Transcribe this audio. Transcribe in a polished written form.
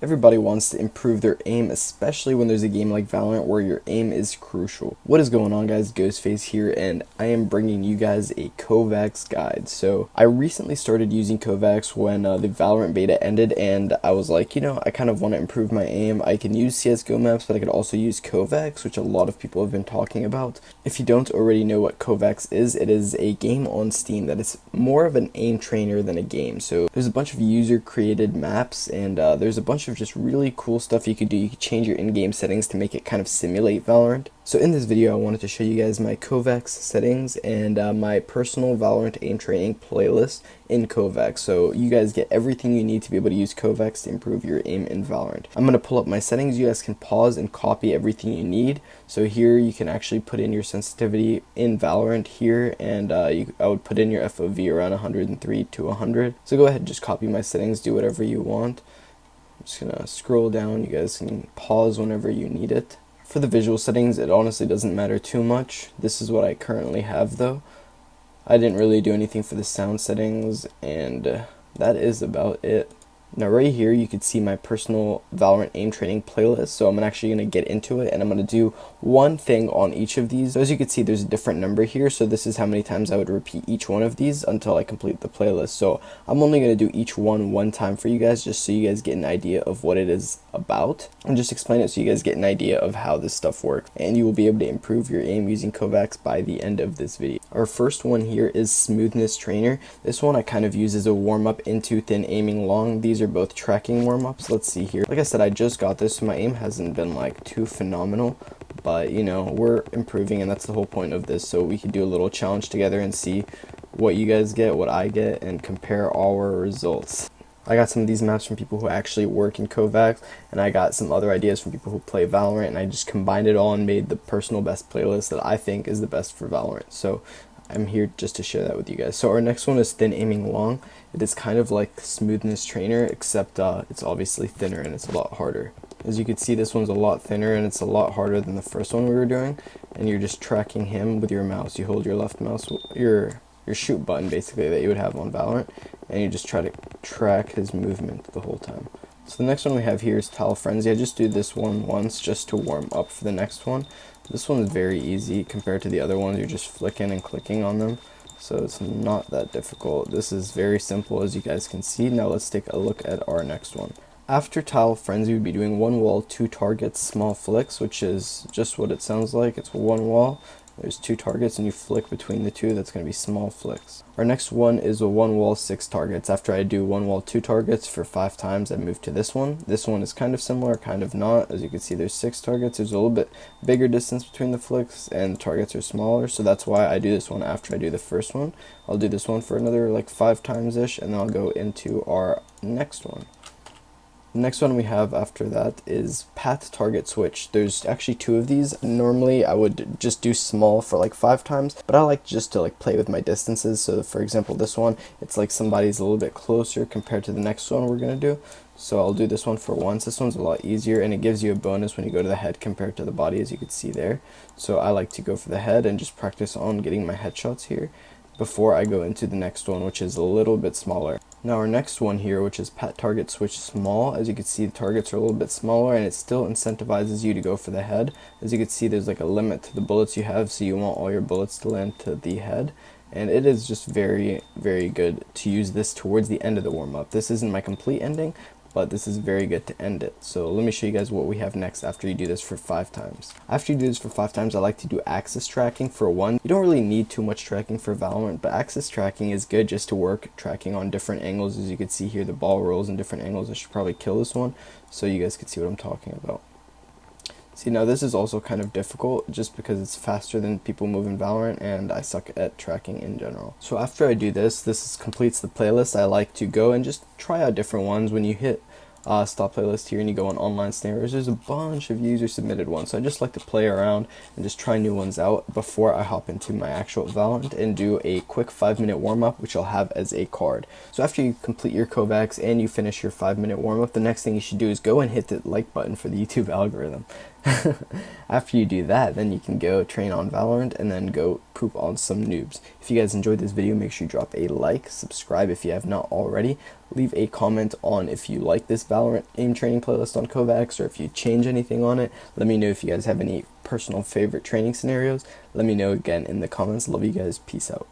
Everybody wants to improve their aim, especially when there's a game like Valorant where your aim is crucial. What is going on, guys? Ghostface here, and I am bringing you guys a KovaaK's guide. So I recently started using KovaaK's when the Valorant beta ended, and I was like, I kind of want to improve my aim. I can use CSGO maps, but I could also use KovaaK's, which a lot of people have been talking about. If you don't already know what KovaaK's is, it is a game on Steam that is more of an aim trainer than a game. So there's a bunch of user-created maps, and there's a bunch of just really cool stuff you could do. You could change your in-game settings to make it kind of simulate Valorant. So in this video I wanted to show you guys my KovaaK's settings and my personal Valorant aim training playlist in KovaaK's. So you guys get everything you need to be able to use KovaaK's to improve your aim in Valorant. I'm going to pull up my settings. You guys can pause and copy everything you need. So here you can actually put in your sensitivity in Valorant here, and I would put in your FOV around 103 to 100. So go ahead and just copy my settings, do whatever you want. I'm just going to scroll down. You guys can pause whenever you need it. For the visual settings, it honestly doesn't matter too much. This is what I currently have though. I didn't really do anything for the sound settings, and that is about it. Now right here you can see my personal Valorant aim training playlist, so I'm actually going to get into it and I'm going to do one thing on each of these. So as you can see, there's a different number here, so this is how many times I would repeat each one of these until I complete the playlist. So I'm only going to do each one time for you guys, just so you guys get an idea of what it is about, and just explain it so you guys get an idea of how this stuff works, and you will be able to improve your aim using KovaaK's by the end of this video. Our first one here is Smoothness Trainer. This one I kind of use as a warm-up into thin aiming long. These are both tracking warm-ups. Let's see here. Like I said, I just got this, so my aim hasn't been like too phenomenal, but we're improving, and that's the whole point of this. So we can do a little challenge together and see what you guys get, what I get, and compare our results. I got some of these maps from people who actually work in KovaaK's, and I got some other ideas from people who play Valorant, and I just combined it all and made the personal best playlist that I think is the best for Valorant. So I'm here just to share that with you guys. So our next one is Thin Aiming Long. It is kind of like Smoothness Trainer, except it's obviously thinner and it's a lot harder. As you can see, this one's a lot thinner and it's a lot harder than the first one we were doing, and you're just tracking him with your mouse. You hold your left mouse, your shoot button basically that you would have on Valorant, and you just try to track his movement the whole time. So the next one we have here is Tile Frenzy. I just do this one once just to warm up for the next one. This one is very easy compared to the other ones. You're just flicking and clicking on them, so it's not that difficult. This is very simple, as you guys can see. Now let's take a look at our next one. After Tile Frenzy, we'd be doing one wall, two targets, small flicks, which is just what it sounds like. It's one wall, there's two targets, and you flick between the two. That's going to be small flicks. Our next one is a one wall, six targets. After I do one wall, two targets for 5 times, I move to this one. This one is kind of similar, kind of not. As you can see, there's 6 targets. There's a little bit bigger distance between the flicks, and the targets are smaller, so that's why I do this one after I do the first one. I'll do this one for another like 5 times-ish, and then I'll go into our next one. The next one we have after that is Path Target Switch. There's actually 2 of these. Normally I would just do small for like 5 times, but I like just to like play with my distances. So for example, this one, it's like somebody's a little bit closer compared to the next one we're going to do. So I'll do this one for once. This one's a lot easier, and it gives you a bonus when you go to the head compared to the body, as you can see there. So I like to go for the head and just practice on getting my headshots here before I go into the next one, which is a little bit smaller. Now our next one here, which is Pat Target Switch Small. As you can see, the targets are a little bit smaller, and it still incentivizes you to go for the head. As you can see, there's like a limit to the bullets you have, so you want all your bullets to land to the head. And it is just very, very good to use this towards the end of the warm-up. This isn't my complete ending, but this is very good to end it. So let me show you guys what we have next after you do this for 5 times. After you do this for 5 times, I like to do axis tracking for 1. You don't really need too much tracking for Valorant, but axis tracking is good just to work tracking on different angles. As you can see here, the ball rolls in different angles. I should probably kill this one so you guys can see what I'm talking about. See, now this is also kind of difficult just because it's faster than people move in Valorant, and I suck at tracking in general. So after I do this completes the playlist. I like to go and just try out different ones. When you hit stop playlist here and you go on online snipers, there's a bunch of user submitted ones, so I just like to play around and just try new ones out before I hop into my actual Valorant and do a quick 5-minute warm-up, which I'll have as a card. So after you complete your KovaaK's and you finish your 5-minute warm-up, the next thing you should do is go and hit the like button for the YouTube algorithm. After you do that, then you can go train on Valorant and then go poop on some noobs. If you guys enjoyed this video, make sure you drop a like, subscribe if you have not already, leave a comment on if you like this Valorant aim training playlist on KovaaK's or if you change anything on it. Let me know if you guys have any personal favorite training scenarios. Let me know again in the comments. Love you guys. Peace out.